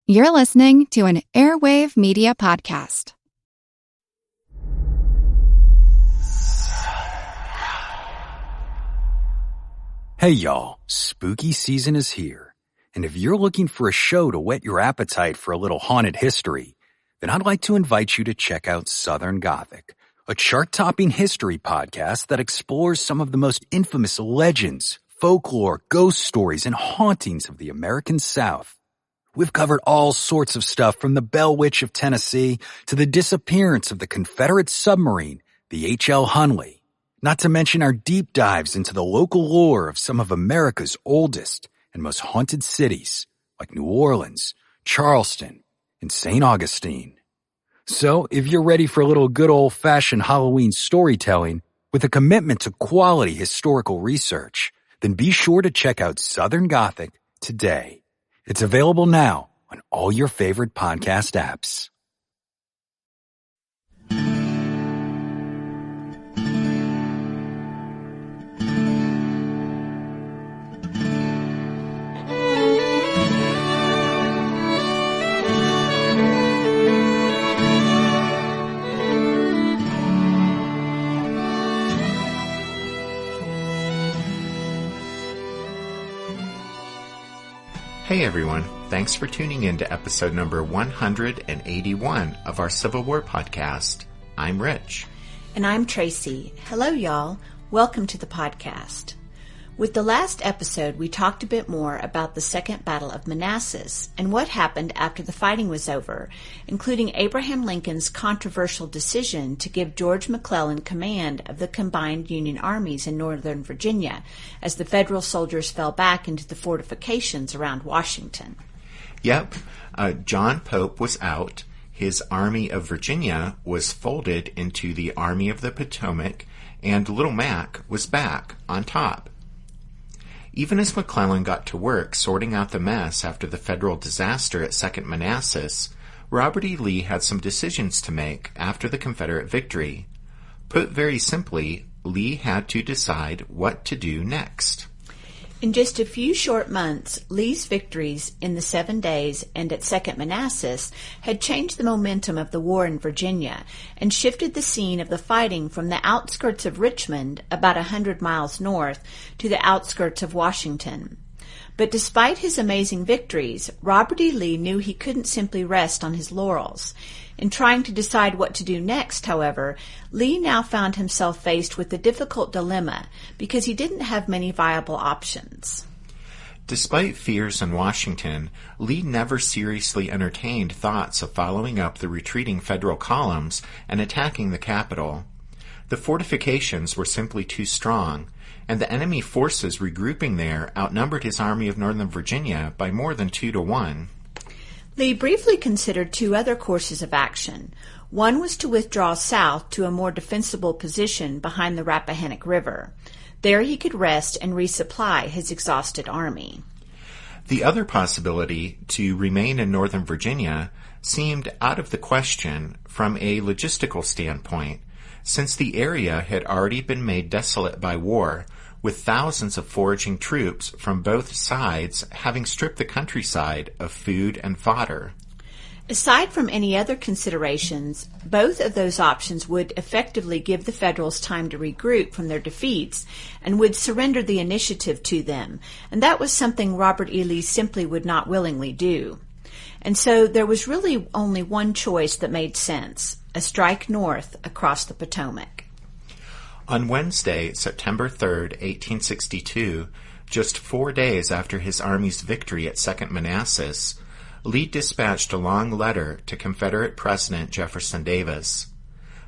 You're listening to an Airwave Media Podcast. Hey y'all, spooky season is here. And if you're looking for a show to whet your appetite for a little haunted history, then I'd like to invite you to check out Southern Gothic, a chart-topping history podcast that explores some of the most infamous legends, folklore, ghost stories, and hauntings of the American South. We've covered all sorts of stuff from the Bell Witch of Tennessee to the disappearance of the Confederate submarine, the H.L. Hunley, not to mention our deep dives into the local lore of some of America's oldest and most haunted cities, like New Orleans, Charleston, and St. Augustine. So, if you're ready for a little good old-fashioned Halloween storytelling with a commitment to quality historical research, then be sure to check out Southern Gothic today. It's available now on all your favorite podcast apps. Hey everyone, thanks for tuning in to episode number 181 of our Civil War podcast. I'm Rich. And I'm Tracy. Hello y'all, welcome to the podcast. With the last episode, we talked a bit more about the Second Battle of Manassas and what happened after the fighting was over, including Abraham Lincoln's controversial decision to give George McClellan command of the combined Union armies in Northern Virginia as the Federal soldiers fell back into the fortifications around Washington. Yep, John Pope was out. His Army of Virginia was folded into the Army of the Potomac, and Little Mac was back on top. Even as McClellan got to work sorting out the mess after the Federal disaster at Second Manassas, Robert E. Lee had some decisions to make after the Confederate victory. Put very simply, Lee had to decide what to do next. In just a few short months, Lee's victories in the 7 Days and at Second Manassas had changed the momentum of the war in Virginia and shifted the scene of the fighting from the outskirts of Richmond, about 100 miles north, to the outskirts of Washington. But despite his amazing victories, Robert E. Lee knew he couldn't simply rest on his laurels. In trying to decide what to do next, however, Lee now found himself faced with a difficult dilemma because he didn't have many viable options. Despite fears in Washington, Lee never seriously entertained thoughts of following up the retreating Federal columns and attacking the capital. The fortifications were simply too strong, and the enemy forces regrouping there outnumbered his Army of Northern Virginia by more than 2-1. Lee briefly considered two other courses of action. One was to withdraw south to a more defensible position behind the Rappahannock River. There he could rest and resupply his exhausted army. The other possibility, to remain in Northern Virginia, seemed out of the question from a logistical standpoint, since the area had already been made desolate by war, with thousands of foraging troops from both sides having stripped the countryside of food and fodder. Aside from any other considerations, both of those options would effectively give the Federals time to regroup from their defeats and would surrender the initiative to them, and that was something Robert E. Lee simply would not willingly do. And so there was really only one choice that made sense: a strike north across the Potomac. On Wednesday, September 3rd, 1862, just 4 days after his army's victory at Second Manassas, Lee dispatched a long letter to Confederate President Jefferson Davis.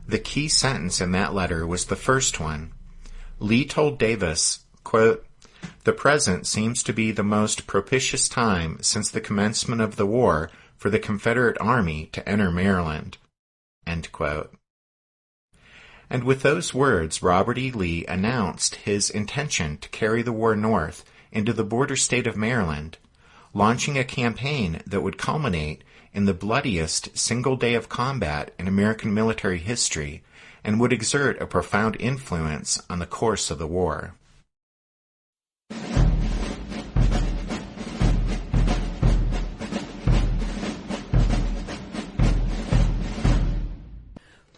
The key sentence in that letter was the first one. Lee told Davis, quote, "The present seems to be the most propitious time since the commencement of the war for the Confederate Army to enter Maryland." End quote. And with those words, Robert E. Lee announced his intention to carry the war north into the border state of Maryland, launching a campaign that would culminate in the bloodiest single day of combat in American military history and would exert a profound influence on the course of the war.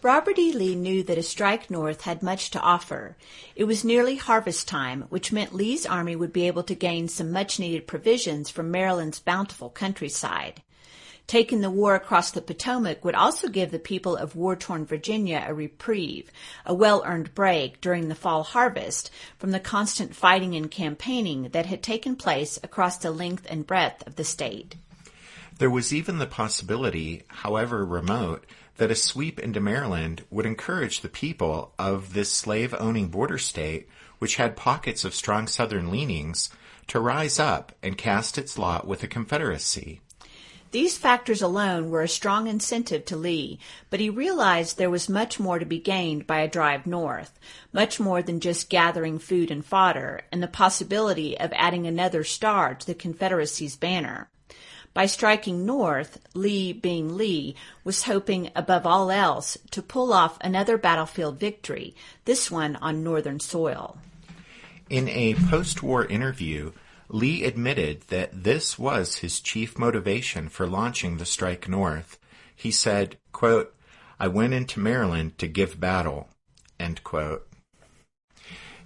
Robert E. Lee knew that a strike north had much to offer. It was nearly harvest time, which meant Lee's army would be able to gain some much-needed provisions from Maryland's bountiful countryside. Taking the war across the Potomac would also give the people of war-torn Virginia a reprieve, a well-earned break during the fall harvest from the constant fighting and campaigning that had taken place across the length and breadth of the state. There was even the possibility, however remote, that a sweep into Maryland would encourage the people of this slave-owning border state, which had pockets of strong Southern leanings, to rise up and cast its lot with the Confederacy. These factors alone were a strong incentive to Lee, but he realized there was much more to be gained by a drive north, much more than just gathering food and fodder, and the possibility of adding another star to the Confederacy's banner. By striking north, Lee, being Lee, was hoping, above all else, to pull off another battlefield victory, this one on northern soil. In a post-war interview, Lee admitted that this was his chief motivation for launching the strike north. He said, quote, "I went into Maryland to give battle," end quote.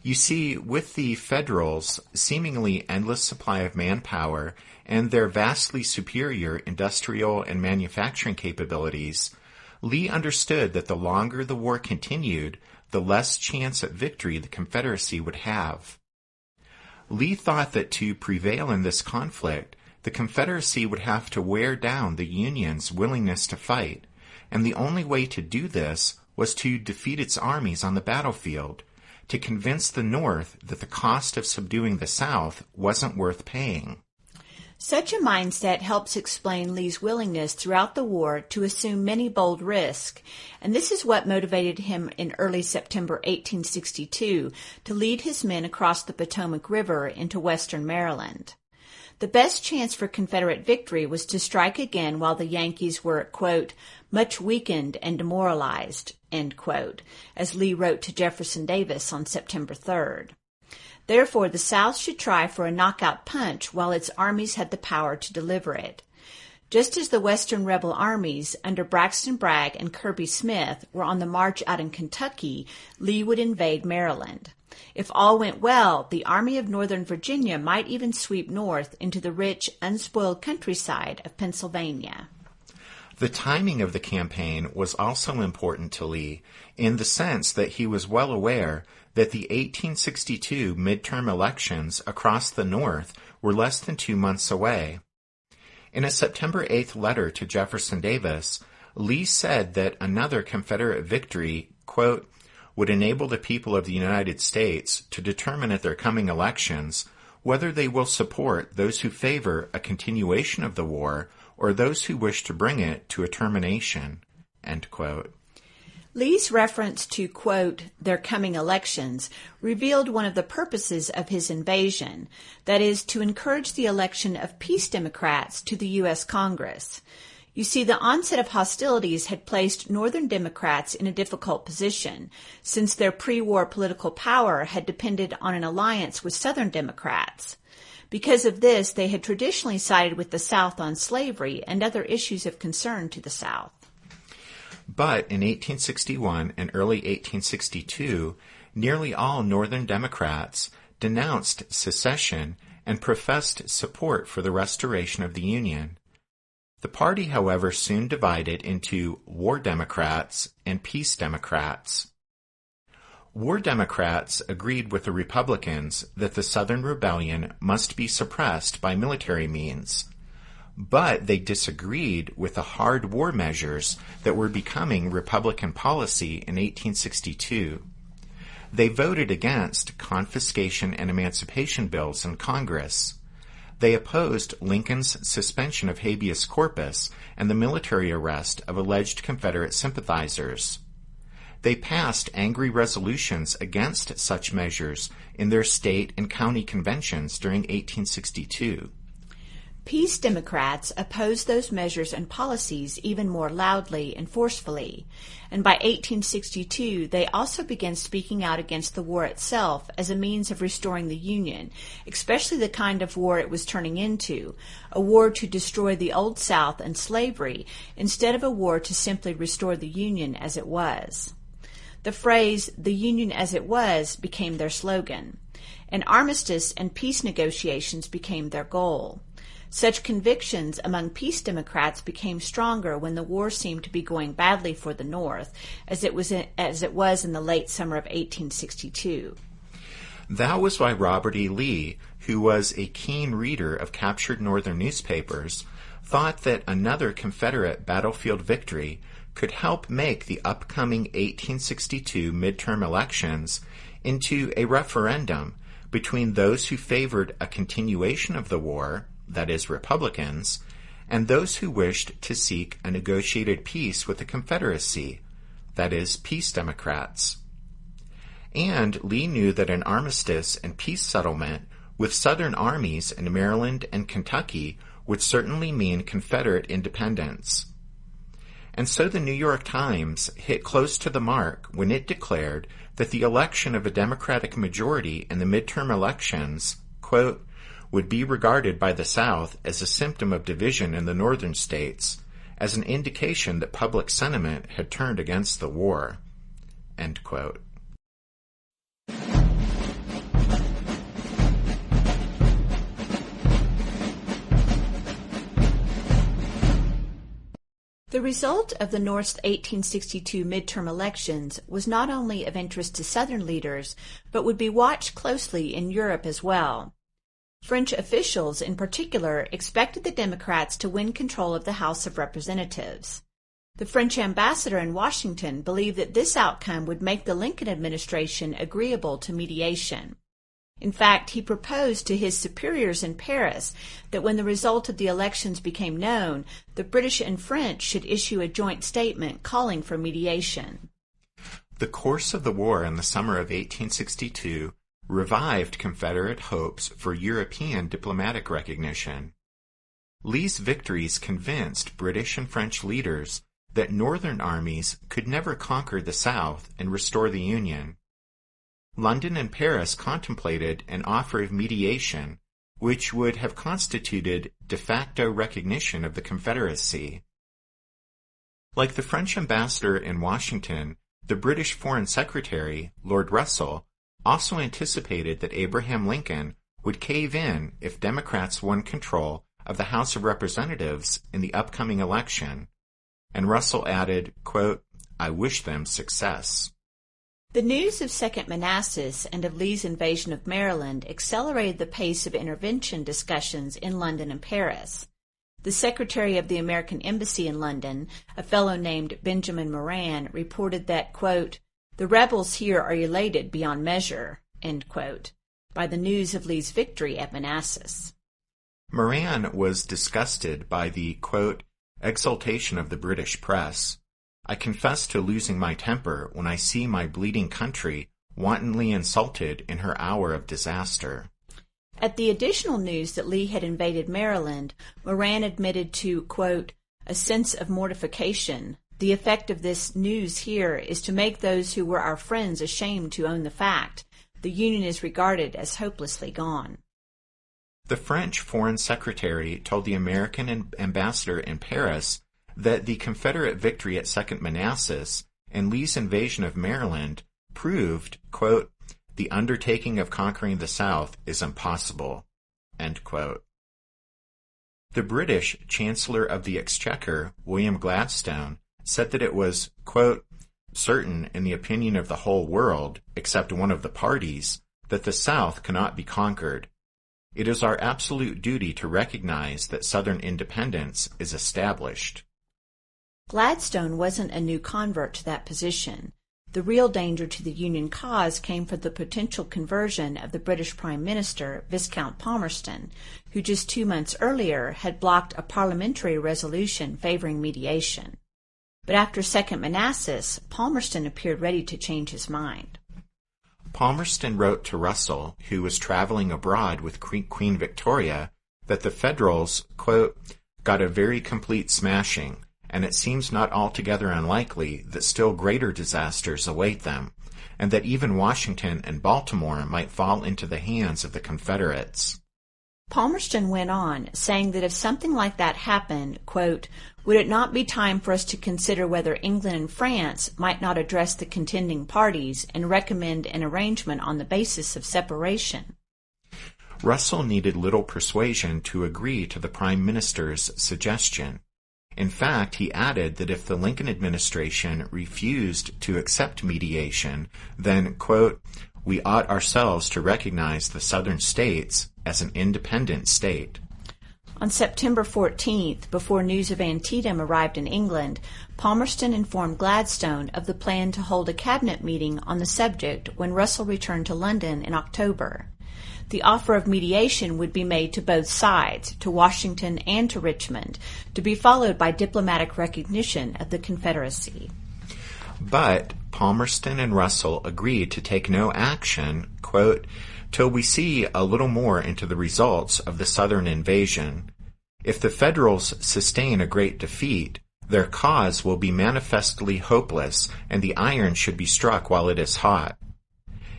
You see, with the Federals' seemingly endless supply of manpower and their vastly superior industrial and manufacturing capabilities, Lee understood that the longer the war continued, the less chance at victory the Confederacy would have. Lee thought that to prevail in this conflict, the Confederacy would have to wear down the Union's willingness to fight, and the only way to do this was to defeat its armies on the battlefield, to convince the North that the cost of subduing the South wasn't worth paying. Such a mindset helps explain Lee's willingness throughout the war to assume many bold risks, and this is what motivated him in early September 1862 to lead his men across the Potomac River into western Maryland. The best chance for Confederate victory was to strike again while the Yankees were, quote, "much weakened and demoralized," end quote, as Lee wrote to Jefferson Davis on September 3rd. Therefore, the South should try for a knockout punch while its armies had the power to deliver it. Just as the Western rebel armies under Braxton Bragg and Kirby Smith were on the march out in Kentucky, Lee would invade Maryland. If all went well, the Army of Northern Virginia might even sweep north into the rich, unspoiled countryside of Pennsylvania. The timing of the campaign was also important to Lee in the sense that he was well aware that the 1862 midterm elections across the North were less than 2 months away. In a September 8th letter to Jefferson Davis, Lee said that another Confederate victory, quote, "would enable the people of the United States to determine at their coming elections whether they will support those who favor a continuation of the war or those who wish to bring it to a termination," end quote. Lee's reference to, quote, "their coming elections" revealed one of the purposes of his invasion, that is, to encourage the election of peace Democrats to the U.S. Congress. You see, the onset of hostilities had placed Northern Democrats in a difficult position, since their pre-war political power had depended on an alliance with Southern Democrats. Because of this, they had traditionally sided with the South on slavery and other issues of concern to the South. But in 1861 and early 1862, nearly all Northern Democrats denounced secession and professed support for the restoration of the Union. The party, however, soon divided into War Democrats and Peace Democrats. War Democrats agreed with the Republicans that the Southern Rebellion must be suppressed by military means, but they disagreed with the hard war measures that were becoming Republican policy in 1862. They voted against confiscation and emancipation bills in Congress. They opposed Lincoln's suspension of habeas corpus and the military arrest of alleged Confederate sympathizers. They passed angry resolutions against such measures in their state and county conventions during 1862. Peace Democrats opposed those measures and policies even more loudly and forcefully, and by 1862 they also began speaking out against the war itself as a means of restoring the Union, especially the kind of war it was turning into, a war to destroy the Old South and slavery instead of a war to simply restore the Union as it was. The phrase, "the Union as it was," became their slogan, and armistice and peace negotiations became their goal. Such convictions among peace Democrats became stronger when the war seemed to be going badly for the North, as it was in the late summer of 1862. That was why Robert E. Lee, who was a keen reader of captured Northern newspapers, thought that another Confederate battlefield victory could help make the upcoming 1862 midterm elections into a referendum between those who favored a continuation of the war, that is, Republicans, and those who wished to seek a negotiated peace with the Confederacy, that is, peace Democrats. And Lee knew that an armistice and peace settlement with Southern armies in Maryland and Kentucky would certainly mean Confederate independence. And so the New York Times hit close to the mark when it declared that the election of a Democratic majority in the midterm elections, quote, would be regarded by the South as a symptom of division in the northern states, as an indication that public sentiment had turned against the war. End quote. The result of the North's 1862 midterm elections was not only of interest to Southern leaders, but would be watched closely in Europe as well. French officials, in particular, expected the Democrats to win control of the House of Representatives. The French ambassador in Washington believed that this outcome would make the Lincoln administration agreeable to mediation. In fact, he proposed to his superiors in Paris that when the result of the elections became known, the British and French should issue a joint statement calling for mediation. The course of the war in the summer of 1862 revived Confederate hopes for European diplomatic recognition. Lee's victories convinced British and French leaders that Northern armies could never conquer the South and restore the Union. London and Paris contemplated an offer of mediation, which would have constituted de facto recognition of the Confederacy. Like the French ambassador in Washington, the British Foreign Secretary, Lord Russell, also anticipated that Abraham Lincoln would cave in if Democrats won control of the House of Representatives in the upcoming election, and Russell added, quote, "I wish them success." The news of Second Manassas and of Lee's invasion of Maryland accelerated the pace of intervention discussions in London and Paris. The secretary of the American Embassy in London, a fellow named Benjamin Moran, reported that, quote, "The rebels here are elated beyond measure," end quote, by the news of Lee's victory at Manassas. Moran was disgusted by the, quote, exultation of the British press. "I confess to losing my temper when I see my bleeding country wantonly insulted in her hour of disaster." At the additional news that Lee had invaded Maryland, Moran admitted to, quote, "a sense of mortification. The effect of this news here is to make those who were our friends ashamed to own the fact. The Union is regarded as hopelessly gone." The French Foreign Secretary told the American ambassador in Paris that the Confederate victory at Second Manassas and Lee's invasion of Maryland proved, quote, "the undertaking of conquering the South is impossible," end quote. The British Chancellor of the Exchequer, William Gladstone, said that it was, quote, "certain in the opinion of the whole world, except one of the parties, that the South cannot be conquered. It is our absolute duty to recognize that Southern independence is established." Gladstone wasn't a new convert to that position. The real danger to the Union cause came from the potential conversion of the British Prime Minister, Viscount Palmerston, who just 2 months earlier had blocked a parliamentary resolution favoring mediation. But after Second Manassas, Palmerston appeared ready to change his mind. Palmerston wrote to Russell, who was traveling abroad with Queen Victoria, that the Federals, quote, got a very complete smashing, and it seems not altogether unlikely that still greater disasters await them, and that even Washington and Baltimore might fall into the hands of the Confederates. Palmerston went on, saying that if something like that happened, quote, would it not be time for us to consider whether England and France might not address the contending parties and recommend an arrangement on the basis of separation? Russell needed little persuasion to agree to the Prime Minister's suggestion. In fact, he added that if the Lincoln administration refused to accept mediation, then, quote, we ought ourselves to recognize the Southern states as an independent state. On September 14th, before news of Antietam arrived in England, Palmerston informed Gladstone of the plan to hold a cabinet meeting on the subject when Russell returned to London in October. The offer of mediation would be made to both sides, to Washington and to Richmond, to be followed by diplomatic recognition of the Confederacy. But Palmerston and Russell agreed to take no action, quote, till we see a little more into the results of the Southern invasion. If the Federals sustain a great defeat, their cause will be manifestly hopeless, and the iron should be struck while it is hot.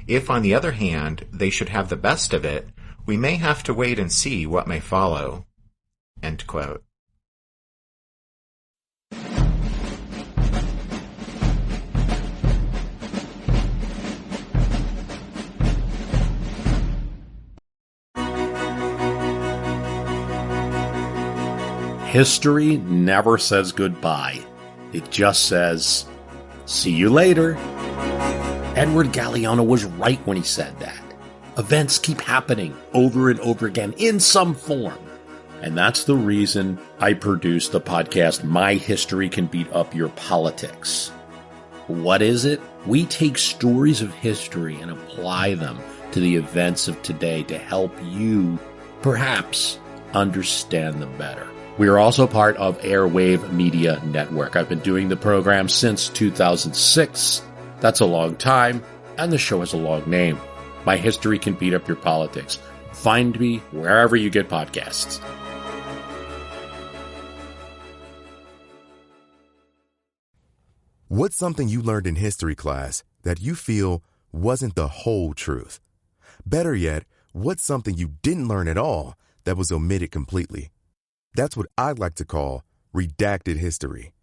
If, on the other hand, they should have the best of it, we may have to wait and see what may follow. End quote. History never says goodbye. It just says, see you later. Edward Galeano was right when he said that. Events keep happening over and over again in some form. And that's the reason I produce the podcast, My History Can Beat Up Your Politics. What is it? We take stories of history and apply them to the events of today to help you, perhaps, understand them better. We are also part of Airwave Media Network. I've been doing the program since 2006. That's a long time, and the show has a long name. My History Can Beat Up Your Politics. Find me wherever you get podcasts. What's something you learned in history class that you feel wasn't the whole truth? Better yet, what's something you didn't learn at all that was omitted completely? That's what I'd like to call redacted history.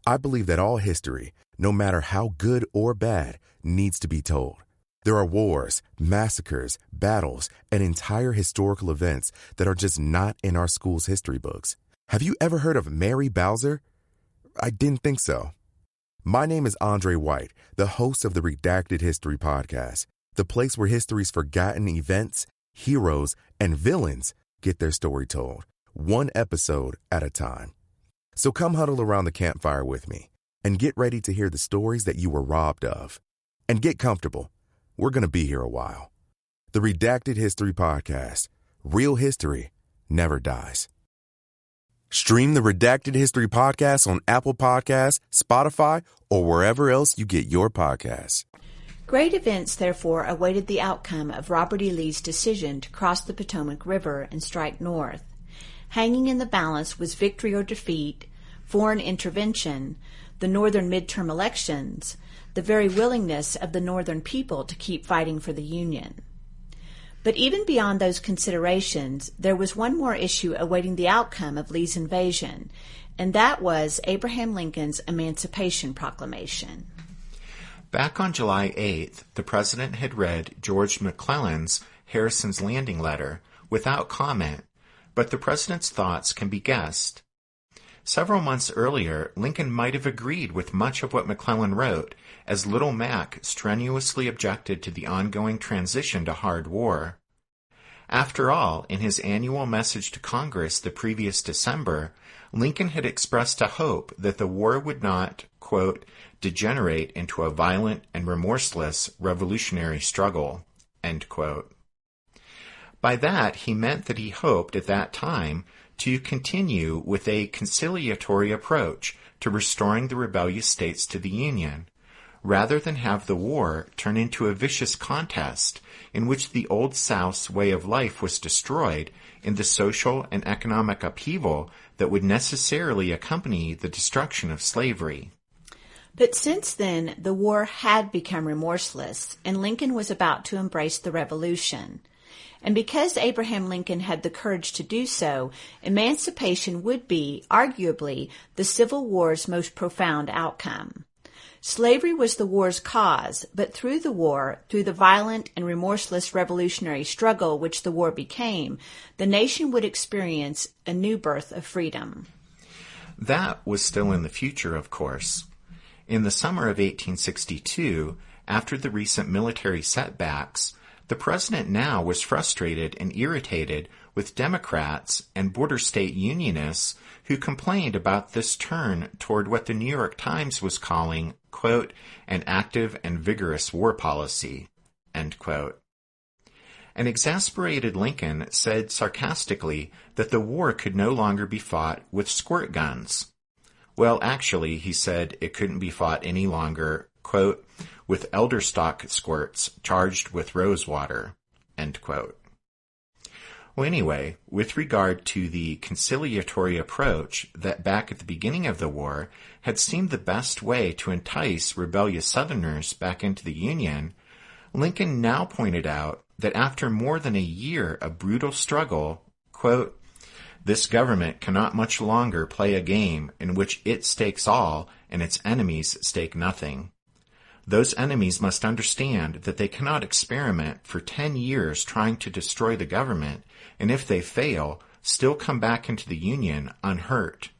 I believe that all history, no matter how good or bad, needs to be told. There are wars, massacres, battles, and entire historical events that are just not in our school's history books. Have you ever heard of Mary Bowser? I didn't think so. My name is Andre White, the host of the Redacted History Podcast, the place where history's forgotten events, heroes, and villains get their story told, one episode at a time. So come huddle around the campfire with me and get ready to hear the stories that you were robbed of. And get comfortable. We're going to be here a while. The Redacted History Podcast. Real history never dies. Stream the Redacted History Podcast on Apple Podcasts, Spotify, or wherever else you get your podcasts. Great events, therefore, awaited the outcome of Robert E. Lee's decision to cross the Potomac River and strike north. Hanging in the balance was victory or defeat, foreign intervention, the northern midterm elections, the very willingness of the northern people to keep fighting for the Union. But even beyond those considerations, there was one more issue awaiting the outcome of Lee's invasion, and that was Abraham Lincoln's Emancipation Proclamation. Back on July 8th, the president had read George McClellan's Harrison's Landing letter without comment, but the president's thoughts can be guessed. Several months earlier, Lincoln might have agreed with much of what McClellan wrote, as Little Mac strenuously objected to the ongoing transition to hard war. After all, in his annual message to Congress the previous December, Lincoln had expressed a hope that the war would not, quote, degenerate into a violent and remorseless revolutionary struggle, end quote. By that, he meant that he hoped at that time to continue with a conciliatory approach to restoring the rebellious states to the Union, rather than have the war turn into a vicious contest in which the Old South's way of life was destroyed in the social and economic upheaval that would necessarily accompany the destruction of slavery. But since then, the war had become remorseless, and Lincoln was about to embrace the Revolution. And because Abraham Lincoln had the courage to do so, emancipation would be, arguably, the Civil War's most profound outcome. Slavery was the war's cause, but through the war, through the violent and remorseless revolutionary struggle which the war became, the nation would experience a new birth of freedom. That was still in the future, of course. In the summer of 1862, after the recent military setbacks, the president now was frustrated and irritated with Democrats and border state unionists who complained about this turn toward what the New York Times was calling, quote, an active and vigorous war policy, end quote. An exasperated Lincoln said sarcastically that the war could no longer be fought with squirt guns. Well, actually, he said it couldn't be fought any longer, quote, with elder stock squirts charged with rose water, end quote. Well, anyway, with regard to the conciliatory approach that back at the beginning of the war had seemed the best way to entice rebellious Southerners back into the Union, Lincoln now pointed out that after more than a year of brutal struggle, quote, this government cannot much longer play a game in which it stakes all and its enemies stake nothing. Those enemies must understand that they cannot experiment for 10 years trying to destroy the government, and if they fail, still come back into the Union unhurt.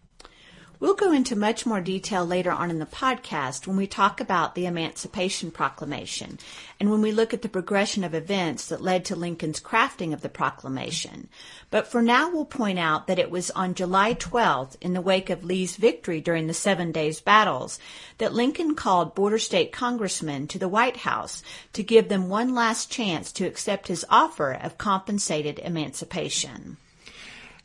We'll go into much more detail later on in the podcast when we talk about the Emancipation Proclamation and when we look at the progression of events that led to Lincoln's crafting of the proclamation. But for now, we'll point out that it was on July 12th, in the wake of Lee's victory during the 7 days battles, that Lincoln called border state congressmen to the White House to give them one last chance to accept his offer of compensated emancipation.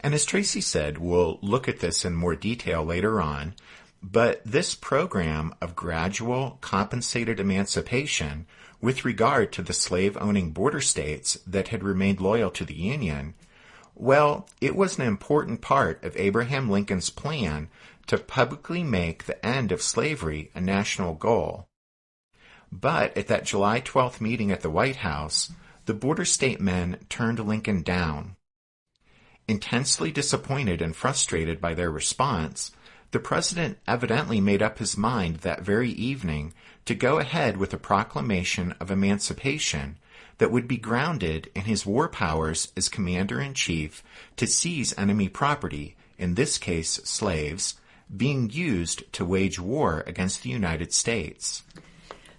And as Tracy said, we'll look at this in more detail later on, but this program of gradual compensated emancipation with regard to the slave-owning border states that had remained loyal to the Union, well, it was an important part of Abraham Lincoln's plan to publicly make the end of slavery a national goal. But at that July 12th meeting at the White House, the border state men turned Lincoln down. Intensely disappointed and frustrated by their response, the president evidently made up his mind that very evening to go ahead with a proclamation of emancipation that would be grounded in his war powers as commander-in-chief to seize enemy property, in this case slaves, being used to wage war against the United States.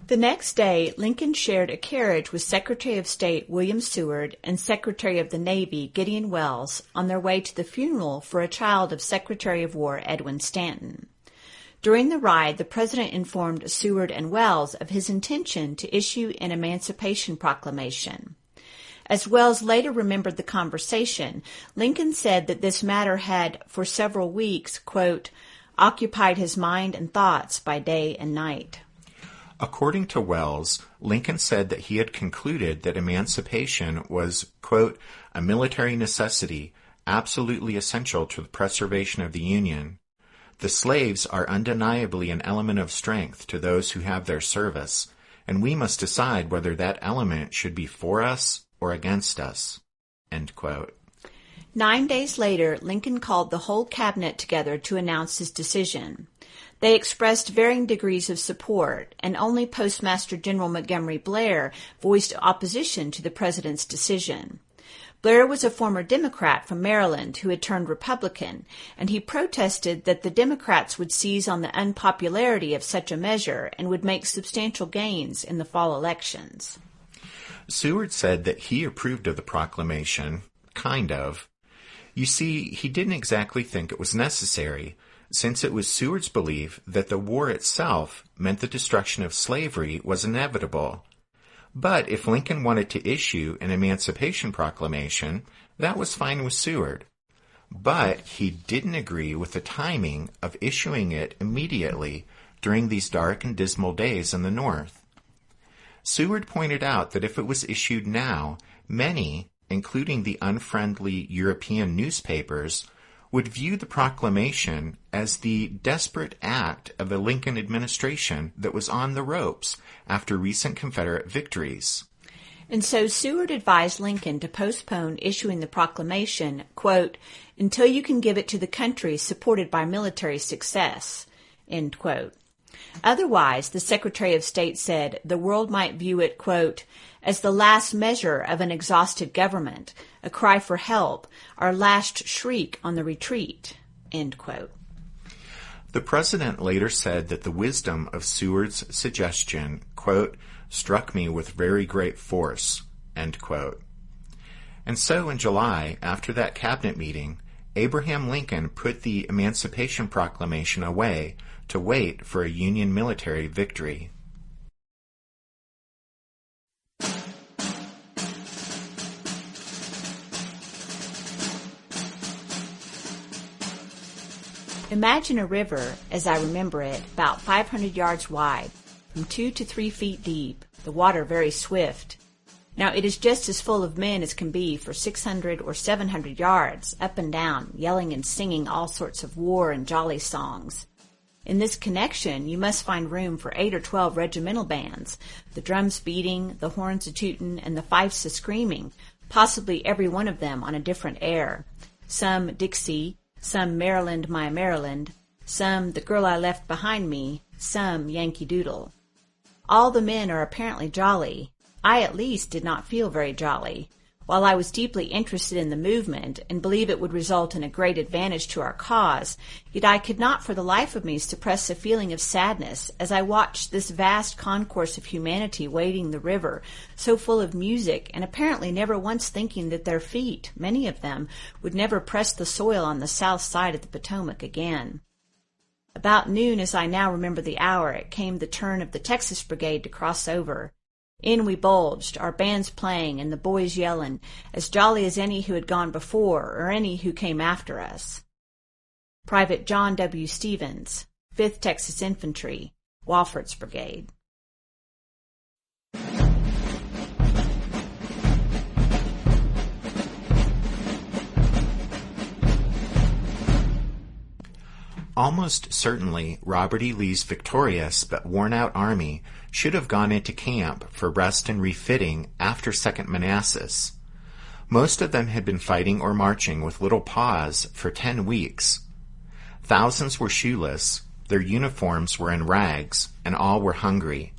The next day, Lincoln shared a carriage with Secretary of State William Seward and Secretary of the Navy Gideon Welles on their way to the funeral for a child of Secretary of War Edwin Stanton. During the ride, the president informed Seward and Welles of his intention to issue an Emancipation Proclamation. As Welles later remembered the conversation, Lincoln said that this matter had, for several weeks, quote, occupied his mind and thoughts by day and night. According to Welles, Lincoln said that he had concluded that emancipation was, quote, a military necessity, absolutely essential to the preservation of the Union. The slaves are undeniably an element of strength to those who have their service, and we must decide whether that element should be for us or against us, end quote. 9 days later, Lincoln called the whole cabinet together to announce his decision. They expressed varying degrees of support, and only Postmaster General Montgomery Blair voiced opposition to the president's decision. Blair was a former Democrat from Maryland who had turned Republican, and he protested that the Democrats would seize on the unpopularity of such a measure and would make substantial gains in the fall elections. Seward said that he approved of the proclamation, kind of. You see, he didn't exactly think it was necessary, since it was Seward's belief that the war itself meant the destruction of slavery was inevitable. But if Lincoln wanted to issue an Emancipation Proclamation, that was fine with Seward. But he didn't agree with the timing of issuing it immediately during these dark and dismal days in the North. Seward pointed out that if it was issued now, many, including the unfriendly European newspapers, would view the proclamation as the desperate act of a Lincoln administration that was on the ropes after recent Confederate victories. And so Seward advised Lincoln to postpone issuing the proclamation, quote, until you can give it to the country supported by military success, end quote. Otherwise, the Secretary of State said, the world might view it, quote, as the last measure of an exhausted government, a cry for help, our last shriek on the retreat, end quote. The president later said that the wisdom of Seward's suggestion, quote, struck me with very great force, end quote. And so in July, after that cabinet meeting, Abraham Lincoln put the Emancipation Proclamation away to wait for a Union military victory. Imagine a river, as I remember it, about 500 yards wide, from 2 to 3 feet deep, the water very swift. Now it is just as full of men as can be for 600 or 700 yards, up and down, yelling and singing all sorts of war and jolly songs. In this connection, you must find room for 8 or 12 regimental bands, the drums beating, the horns a-tootin', and the fifes a-screaming, possibly every one of them on a different air. Some Dixie, some Maryland, My Maryland, some The Girl I Left Behind Me, some Yankee Doodle. All the men are apparently jolly. I at least did not feel very jolly. While I was deeply interested in the movement and believe it would result in a great advantage to our cause, yet I could not for the life of me suppress a feeling of sadness as I watched this vast concourse of humanity wading the river, so full of music and apparently never once thinking that their feet, many of them, would never press the soil on the south side of the Potomac again. About noon, as I now remember the hour, it came the turn of the Texas Brigade to cross over. In we bulged, our bands playing and the boys yelling, as jolly as any who had gone before or any who came after us. Private John W. Stevens, 5th Texas Infantry, Wofford's Brigade. Almost certainly, Robert E. Lee's victorious but worn-out army should have gone into camp for rest and refitting after Second Manassas. Most of them had been fighting or marching with little pause for 10 weeks. Thousands were shoeless, their uniforms were in rags, and all were hungry.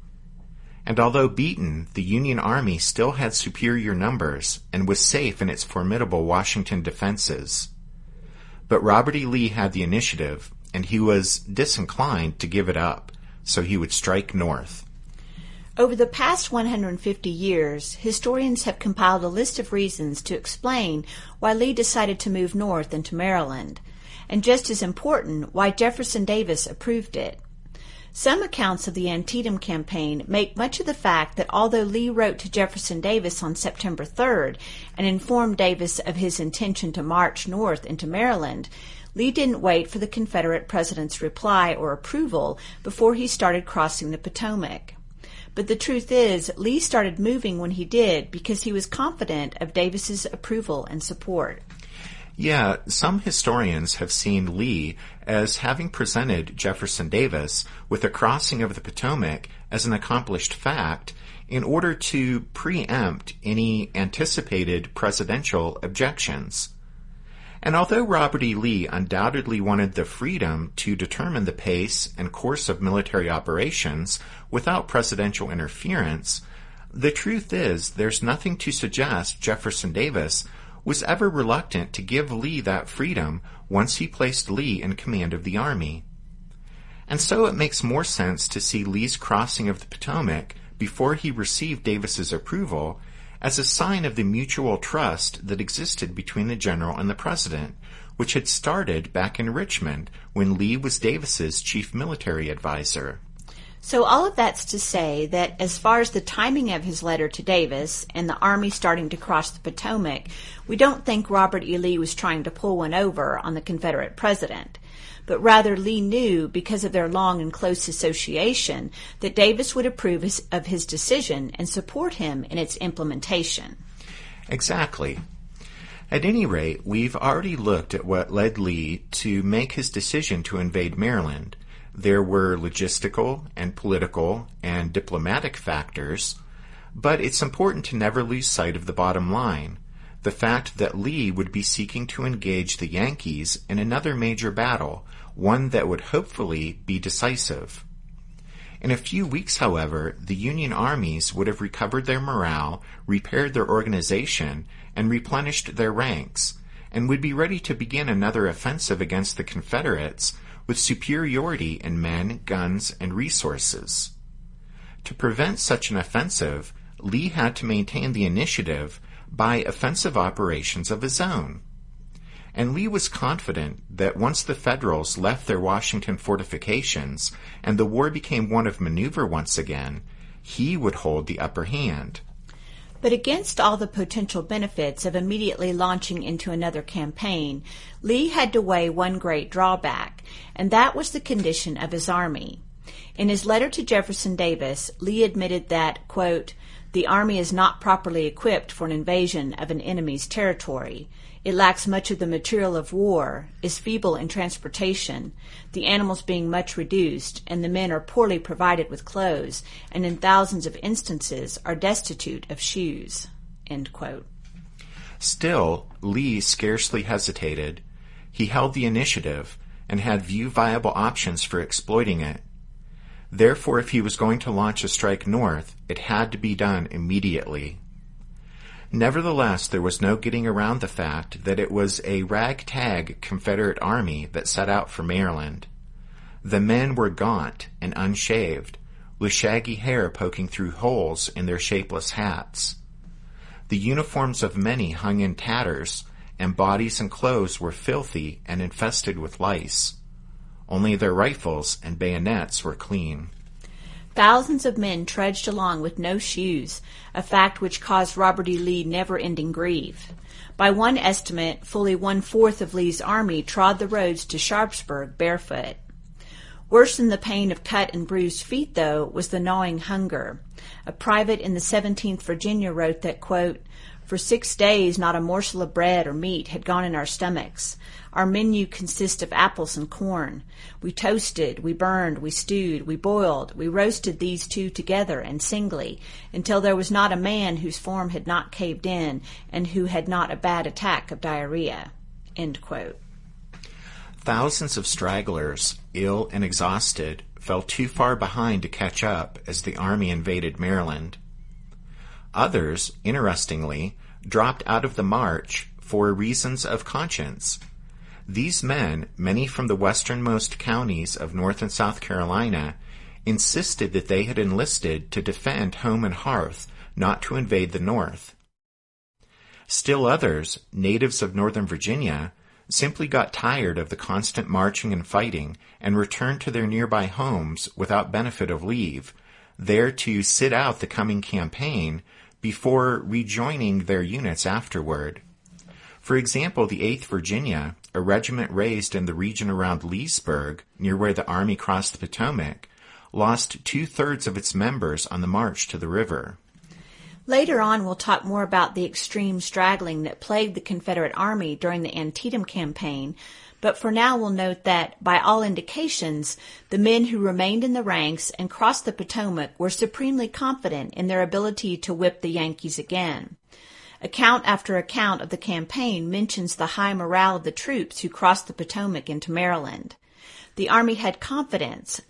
And although beaten, the Union Army still had superior numbers and was safe in its formidable Washington defenses. But Robert E. Lee had the initiative, and he was disinclined to give it up, so he would strike north. Over the past 150 years, historians have compiled a list of reasons to explain why Lee decided to move north into Maryland, and just as important, why Jefferson Davis approved it. Some accounts of the Antietam campaign make much of the fact that although Lee wrote to Jefferson Davis on September 3rd and informed Davis of his intention to march north into Maryland, Lee didn't wait for the Confederate president's reply or approval before he started crossing the Potomac. But the truth is, Lee started moving when he did because he was confident of Davis's approval and support. Yeah, some historians have seen Lee as having presented Jefferson Davis with a crossing of the Potomac as an accomplished fact in order to preempt any anticipated presidential objections. And although Robert E. Lee undoubtedly wanted the freedom to determine the pace and course of military operations without presidential interference, the truth is there's nothing to suggest Jefferson Davis was ever reluctant to give Lee that freedom once he placed Lee in command of the army. And so it makes more sense to see Lee's crossing of the Potomac before he received Davis's approval as a sign of the mutual trust that existed between the general and the president, which had started back in Richmond when Lee was Davis's chief military advisor. So all of that's to say that as far as the timing of his letter to Davis and the army starting to cross the Potomac, we don't think Robert E. Lee was trying to pull one over on the Confederate president. but rather Lee knew, because of their long and close association, that Davis would approve of his decision and support him in its implementation. Exactly. At any rate, we've already looked at what led Lee to make his decision to invade Maryland. There were logistical and political and diplomatic factors, but it's important to never lose sight of the bottom line, the fact that Lee would be seeking to engage the Yankees in another major battle, one that would hopefully be decisive. In a few weeks, however, the Union armies would have recovered their morale, repaired their organization, and replenished their ranks, and would be ready to begin another offensive against the Confederates with superiority in men, guns, and resources. To prevent such an offensive, Lee had to maintain the initiative by offensive operations of his own. And Lee was confident that once the Federals left their Washington fortifications and the war became one of maneuver once again, he would hold the upper hand. But against all the potential benefits of immediately launching into another campaign, Lee had to weigh one great drawback, and that was the condition of his army. In his letter to Jefferson Davis, Lee admitted that, quote, "The army is not properly equipped for an invasion of an enemy's territory. It lacks much of the material of war, is feeble in transportation, the animals being much reduced, and the men are poorly provided with clothes, and in thousands of instances are destitute of shoes." End quote. Still, Lee scarcely hesitated. He held the initiative and had few viable options for exploiting it. Therefore, if he was going to launch a strike north, it had to be done immediately. Nevertheless, there was no getting around the fact that it was a ragtag Confederate army that set out for Maryland. The men were gaunt and unshaved, with shaggy hair poking through holes in their shapeless hats. The uniforms of many hung in tatters, and bodies and clothes were filthy and infested with lice. Only their rifles and bayonets were clean. Thousands of men trudged along with no shoes, a fact which caused Robert E. Lee never-ending grief. By one estimate, fully 1/4 of Lee's army trod the roads to Sharpsburg barefoot. Worse than the pain of cut and bruised feet, though, was the gnawing hunger. A private in the 17th Virginia wrote that, quote, "For 6 days not a morsel of bread or meat had gone in our stomachs. Our menu consists of apples and corn. We toasted, we burned, we stewed, we boiled, we roasted these two together and singly, until there was not a man whose form had not caved in and who had not a bad attack of diarrhea." End quote. Thousands of stragglers, ill and exhausted, fell too far behind to catch up as the army invaded Maryland. Others, interestingly, dropped out of the march for reasons of conscience. These men, many from the westernmost counties of North and South Carolina, insisted that they had enlisted to defend home and hearth, not to invade the North. Still others, natives of Northern Virginia, simply got tired of the constant marching and fighting and returned to their nearby homes without benefit of leave, there to sit out the coming campaign before rejoining their units afterward. For example, the 8th Virginia, a regiment raised in the region around Leesburg, near where the army crossed the Potomac, lost 2/3 of its members on the march to the river. Later on, we'll talk more about the extreme straggling that plagued the Confederate Army during the Antietam campaign, but for now we'll note that, by all indications, the men who remained in the ranks and crossed the Potomac were supremely confident in their ability to whip the Yankees again. Account after account of the campaign mentions the high morale of the troops who crossed the Potomac into Maryland. The Army had confidence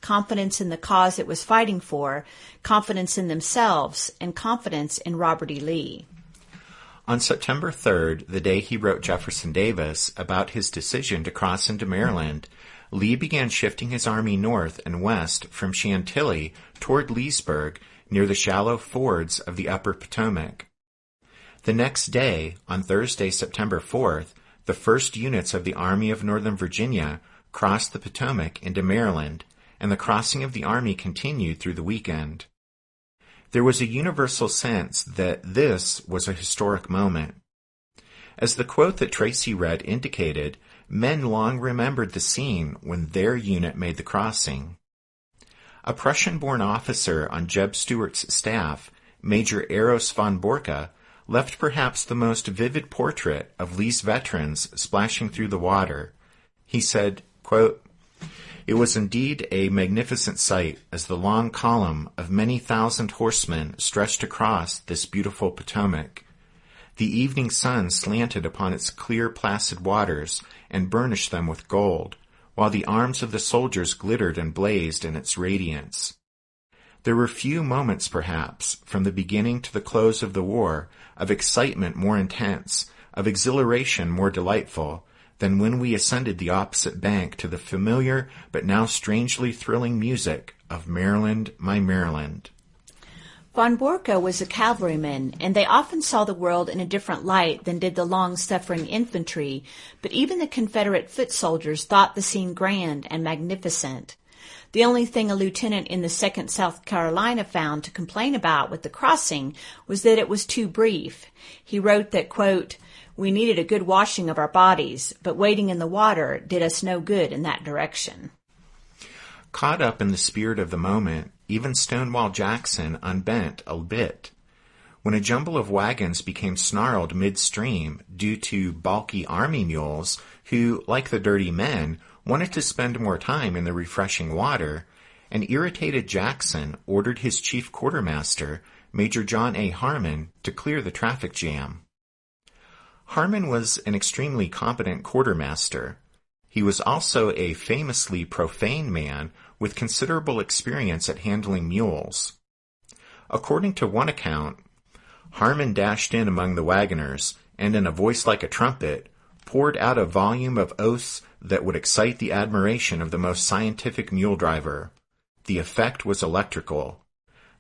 in the cause it was fighting for, confidence in themselves, and confidence in Robert E. Lee. On September 3rd, the day he wrote Jefferson Davis about his decision to cross into Maryland, Lee began shifting his army north and west from Chantilly toward Leesburg near the shallow fords of the upper Potomac. The next day, on Thursday, September 4th, the first units of the Army of Northern Virginia crossed the Potomac into Maryland, and the crossing of the army continued through the weekend. There was a universal sense that this was a historic moment. As the quote that Tracy read indicated, Men long remembered the scene when their unit made the crossing. A Prussian-born officer on Jeb Stuart's staff, Major Eros von Borka, left perhaps the most vivid portrait of Lee's veterans splashing through the water. He said, quote, "It was indeed a magnificent sight as the long column of many thousand horsemen stretched across this beautiful Potomac. The evening sun slanted upon its clear, placid waters and burnished them with gold, while the arms of the soldiers glittered and blazed in its radiance. There were few moments, perhaps, from the beginning to the close of the war, of excitement more intense, of exhilaration more delightful, than when we ascended the opposite bank to the familiar but now strangely thrilling music of Maryland, My Maryland." Von Borka was a cavalryman, and they often saw the world in a different light than did the long-suffering infantry, but even the Confederate foot soldiers thought the scene grand and magnificent. The only thing a lieutenant in the 2nd South Carolina found to complain about with the crossing was that it was too brief. He wrote that, quote, "We needed a good washing of our bodies, but waiting in the water did us no good in that direction." Caught up in the spirit of the moment, even Stonewall Jackson unbent a bit. When a jumble of wagons became snarled midstream due to balky army mules who, like the dirty men, wanted to spend more time in the refreshing water, an irritated Jackson ordered his chief quartermaster, Major John A. Harmon, to clear the traffic jam. Harmon was an extremely competent quartermaster. He was also a famously profane man with considerable experience at handling mules. According to one account, Harmon dashed in among the wagoners and, in a voice like a trumpet, poured out a volume of oaths that would excite the admiration of the most scientific mule driver. The effect was electrical.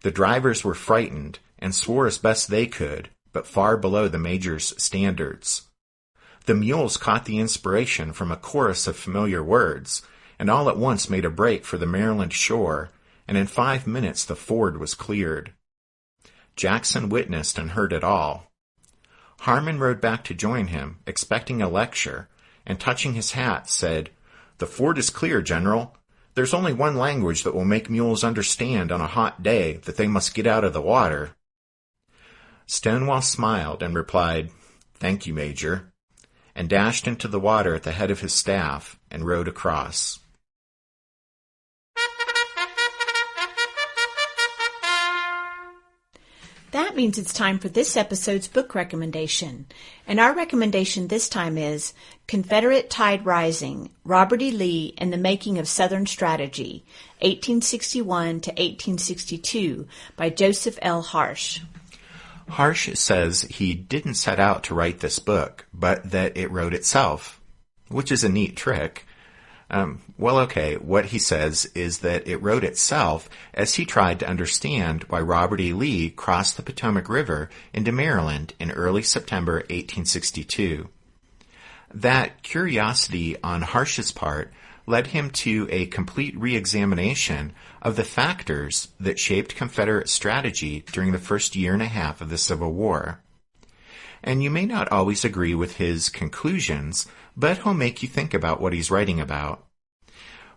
The drivers were frightened and swore as best they could, but far below the major's standards. The mules caught the inspiration from a chorus of familiar words, and all at once made a break for the Maryland shore, and in 5 minutes the ford was cleared. Jackson witnessed and heard it all. Harmon rode back to join him, expecting a lecture, and touching his hat, said, "The ford is clear, General. There's only one language that will make mules understand on a hot day that they must get out of the water." Stonewall smiled and replied, "Thank you, Major," and dashed into the water at the head of his staff and rowed across. That means it's time for this episode's book recommendation. And our recommendation this time is Confederate Tide Rising, Robert E. Lee and the Making of Southern Strategy, 1861 to 1862, by Joseph L. Harsh. Harsh says he didn't set out to write this book, but that it wrote itself, which is a neat trick. What he says is that it wrote itself as he tried to understand why Robert E. Lee crossed the Potomac River into Maryland in early September 1862. That curiosity on Harsh's part led him to a complete re-examination of the factors that shaped Confederate strategy during the first year and a half of the Civil War. And you may not always agree with his conclusions, but he'll make you think about what he's writing about.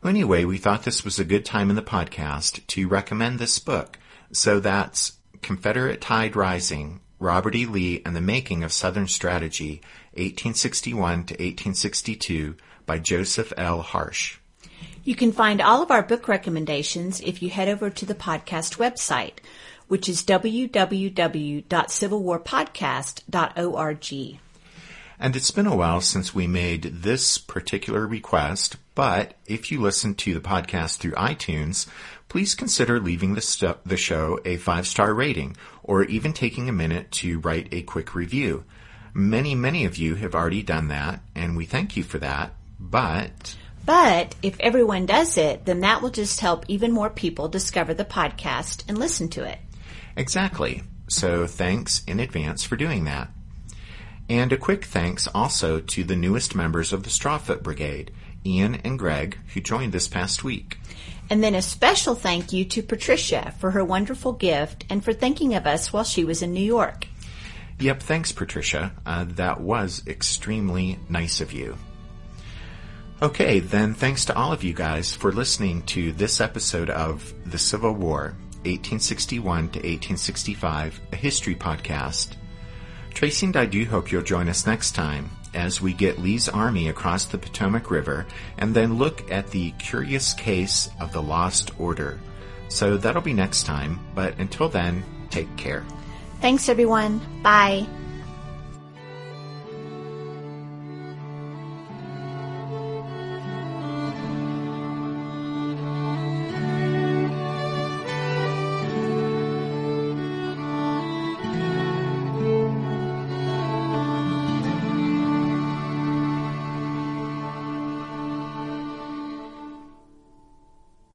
Anyway, we thought this was a good time in the podcast to recommend this book. So that's Confederate Tide Rising, Robert E. Lee and the Making of Southern Strategy, 1861 to 1862, by Joseph L. Harsh. You can find all of our book recommendations if you head over to the podcast website, which is www.civilwarpodcast.org. And it's been a while since we made this particular request, but if you listen to the podcast through iTunes, please consider leaving the show a 5-star rating, or even taking a minute to write a quick review. Many of you have already done that, and we thank you for that, But if everyone does it, then that will just help even more people discover the podcast and listen to it. Exactly. So thanks in advance for doing that. And a quick thanks also to the newest members of the Strawfoot Brigade, Ian and Greg, who joined this past week. And then a special thank you to Patricia for her wonderful gift and for thinking of us while she was in New York. Yep, thanks, Patricia. That was extremely nice of you. Okay, then thanks to all of you guys for listening to this episode of The Civil War, 1861 to 1865, a history podcast. Tracy and I do hope you'll join us next time as we get Lee's army across the Potomac River and then look at the curious case of the Lost Order. So that'll be next time, but until then, take care. Thanks, everyone. Bye.